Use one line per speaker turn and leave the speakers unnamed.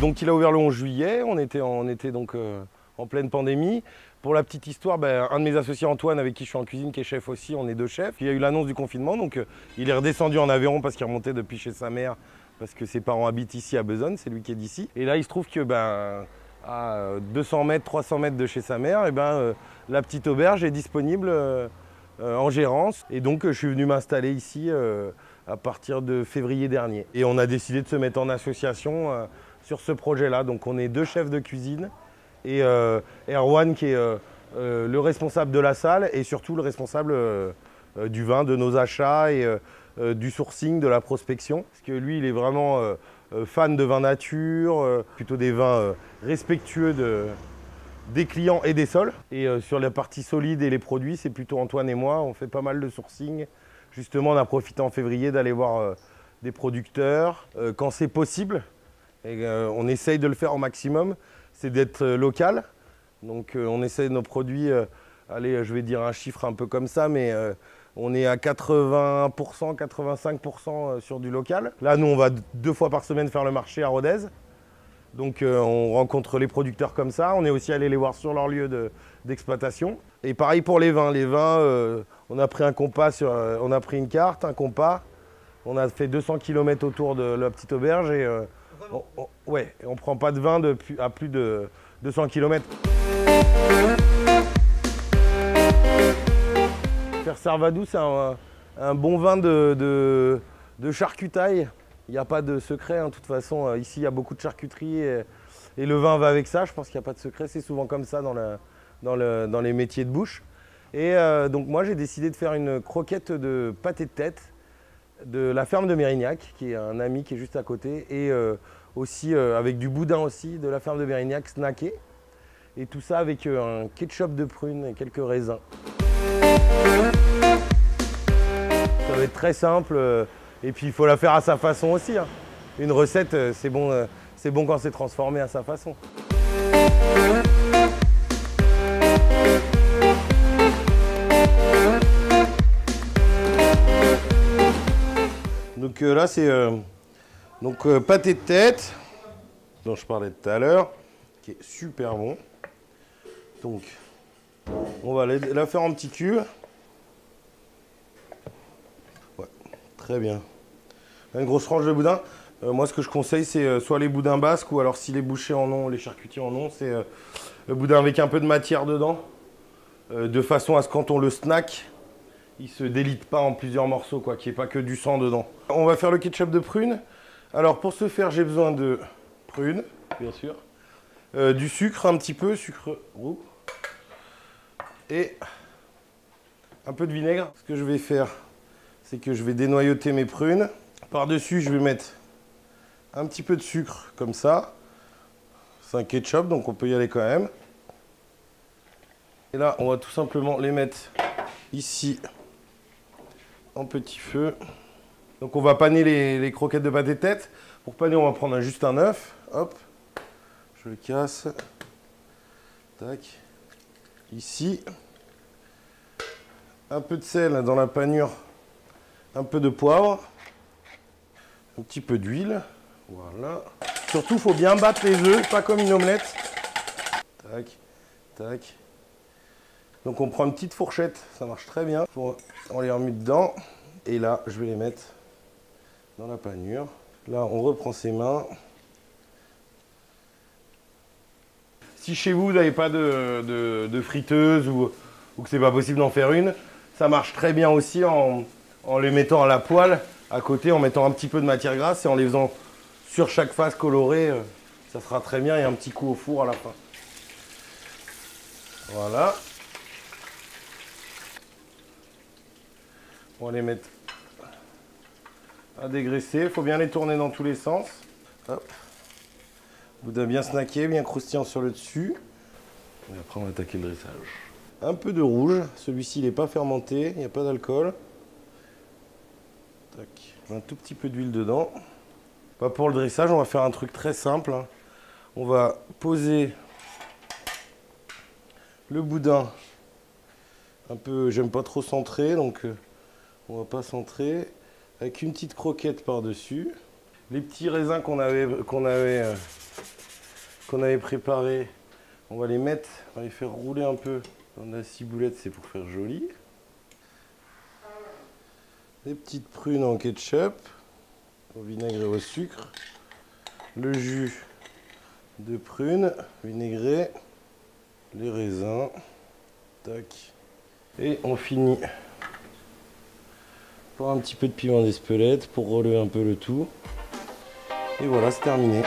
Donc il a ouvert le 11 juillet, on était donc en pleine pandémie. Pour la petite histoire, un de mes associés Antoine, avec qui je suis en cuisine, qui est chef aussi, on est deux chefs. Il y a eu l'annonce du confinement, donc il est redescendu en Aveyron parce qu'il remontait depuis chez sa mère, parce que ses parents habitent ici à Besonne, c'est lui qui est d'ici. Et là il se trouve que à 200 mètres, 300 mètres de chez sa mère, la petite auberge est disponible en gérance. Et donc je suis venu m'installer ici à partir de février dernier. Et on a décidé de se mettre en association sur ce projet-là. Donc on est deux chefs de cuisine et Erwan qui est le responsable de la salle et surtout le responsable du vin, de nos achats et du sourcing, de la prospection. Parce que lui, il est vraiment fan de vin nature, plutôt des vins respectueux des clients et des sols. Et sur la partie solide et les produits, c'est plutôt Antoine et moi. On fait pas mal de sourcing. Justement, on a profité en février d'aller voir des producteurs quand c'est possible. Et, on essaye de le faire au maximum, c'est d'être local. Donc on essaye nos produits, allez, je vais dire un chiffre un peu comme ça, mais on est à 80%, 85% sur du local. Là, nous, on va 2 fois par semaine faire le marché à Rodez. Donc on rencontre les producteurs comme ça. On est aussi allé les voir sur leur lieu d'exploitation. Et pareil pour les vins. Les vins, on a pris un compas, on a pris une carte, un compas. On a fait 200 km autour de la petite auberge et on ne prend pas de vin à plus de 200 km. Faire Servadou, c'est un bon vin de charcutaille. Il n'y a pas de secret, hein. De toute façon, ici, il y a beaucoup de charcuterie et le vin va avec ça. Je pense qu'il n'y a pas de secret. C'est souvent comme ça dans les métiers de bouche. Et donc, moi, j'ai décidé de faire une croquette de pâté de tête de la ferme de Mérignac, qui est un ami qui est juste à côté. Et aussi avec du boudin aussi de la ferme de Mérignac, snacké. Et tout ça avec un ketchup de prune et quelques raisins. Ça va être très simple. Et puis il faut la faire à sa façon aussi, hein. Une recette, c'est bon quand c'est transformé à sa façon. Donc là c'est pâté de tête dont je parlais tout à l'heure, qui est super bon. Donc on va la faire en petits cubes. Ouais, très bien. Une grosse tranche de boudin. Moi, ce que je conseille, c'est soit les boudins basques ou alors si les bouchers en ont, les charcutiers en ont, c'est le boudin avec un peu de matière dedans, de façon à ce que quand on le snack, il ne se délite pas en plusieurs morceaux, quoi, qu'il n'y ait pas que du sang dedans. On va faire le ketchup de prune. Alors, pour ce faire, j'ai besoin de prunes, bien sûr, du sucre un petit peu, sucre roux, et un peu de vinaigre. Ce que je vais faire, c'est que je vais dénoyauter mes prunes. Par-dessus, je vais mettre un petit peu de sucre, comme ça. C'est un ketchup, donc on peut y aller quand même. Et là, on va tout simplement les mettre ici, en petit feu. Donc on va paner les croquettes de pâté de tête. Pour paner, on va prendre juste un œuf. Hop, je le casse. Tac. Ici. Un peu de sel dans la panure. Un peu de poivre. Un petit peu d'huile, voilà. Surtout, il faut bien battre les œufs, pas comme une omelette. Tac, tac. Donc on prend une petite fourchette, ça marche très bien. On les remet dedans. Et là, je vais les mettre dans la panure. Là, on reprend ses mains. Si chez vous, vous n'avez pas de friteuse ou que c'est pas possible d'en faire une, ça marche très bien aussi en les mettant à la poêle. À côté, en mettant un petit peu de matière grasse et en les faisant sur chaque face colorée, ça sera très bien, et un petit coup au four à la fin. Voilà. On va les mettre à dégraisser, il faut bien les tourner dans tous les sens. Hop. Boudin bien snacké, bien croustillant sur le dessus. Et après, on va attaquer le dressage. Un peu de rouge, celui-ci il n'est pas fermenté, il n'y a pas d'alcool. Un tout petit peu d'huile dedans. Pour le dressage, on va faire un truc très simple. On va poser le boudin un peu, j'aime pas trop centrer, donc on va pas centrer, avec une petite croquette par-dessus. Les petits raisins qu'on avait préparés, on va les mettre, on va les faire rouler un peu dans de la ciboulette, c'est pour faire joli. Les petites prunes en ketchup, au vinaigre et au sucre. Le jus de prune, vinaigré, les raisins, tac. Et on finit par un petit peu de piment d'Espelette pour relever un peu le tout. Et voilà, c'est terminé.